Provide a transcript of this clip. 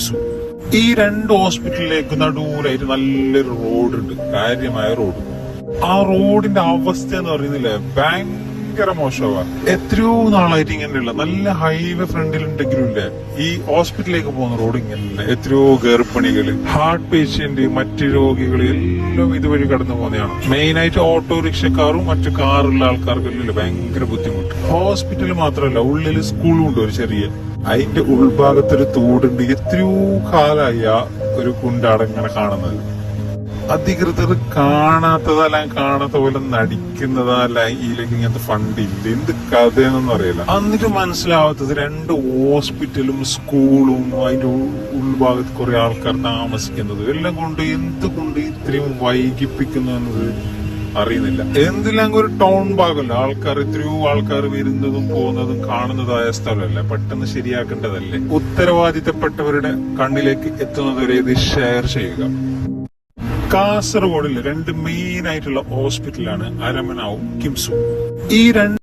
കിംസു. ഈ രണ്ട് ഹോസ്പിറ്റലിലേക്ക് നടുവിലായിട്ട് നല്ലൊരു റോഡുണ്ട്, കാര്യമായ റോഡ്. ആ റോഡിന്റെ അവസ്ഥ എന്ന് പറയുന്നില്ലേ, ഭയങ്കര മോശമാ. എത്രയോ നാളായിട്ട് ഇങ്ങനെയുള്ള നല്ല ഹൈവേ ഫ്രണ്ടിലുണ്ടെങ്കിലും ഇല്ലേ, ഈ ഹോസ്പിറ്റലിലേക്ക് പോകുന്ന റോഡ് ഇങ്ങനെയല്ല. എത്രയോ ഗർഭിണികള്, ഹാർട്ട് പേഷ്യന്റ്, മറ്റു രോഗികൾ എല്ലാം ഇതുവഴി കടന്നു പോകുന്നതാണ്. മെയിനായിട്ട് ഓട്ടോറിക്ഷക്കാരും മറ്റു കാറുള്ള ആൾക്കാർക്കെല്ലാം ഭയങ്കര ബുദ്ധിമുട്ട്. ഹോസ്പിറ്റൽ മാത്രമല്ല, ഉള്ളില് സ്കൂളും ഉണ്ട് ഒരു ചെറിയ. അതിന്റെ ഉൾഭാഗത്തൊരു തോടുണ്ട്. എത്രയോ കാലായി ആ ഒരു കുണ്ടാടങ്ങനെ കാണുന്നത്. അധികൃതർ കാണാത്ത പോലെ നടിക്കുന്നതല്ല, ഇതിലേക്ക് ഇങ്ങനത്തെ ഫണ്ടില്ല, എന്ത് കഥയെന്നൊന്നും അറിയില്ല. എന്നിട്ട് മനസ്സിലാവാത്തത് രണ്ട് ഹോസ്പിറ്റലും സ്കൂളും അതിന്റെ ഉൾഭാഗത്ത് കുറെ ആൾക്കാർ താമസിക്കുന്നത് എല്ലാം കൊണ്ട് എന്തുകൊണ്ട് ഇത്രയും വൈകിപ്പിക്കുന്നു എന്നത് അറിയുന്നില്ല. എന്തെല്ലാം ഒരു ടൗൺ ഭാഗമല്ല, എത്രയോ ആൾക്കാർ വരുന്നതും പോകുന്നതും കാണുന്നതായ സ്ഥലമല്ല, പെട്ടെന്ന് ശരിയാക്കേണ്ടതല്ലേ. ഉത്തരവാദിത്തപ്പെട്ടവരുടെ കണ്ണിലേക്ക് എത്തുന്നതുവരെ ഇത് ഷെയർ ചെയ്യുക. കാസർഗോഡിൽ രണ്ട് മെയിൻ ആയിട്ടുള്ള ഹോസ്പിറ്റലാണ് അരമനാവും കിംസും. ഈ രണ്ട്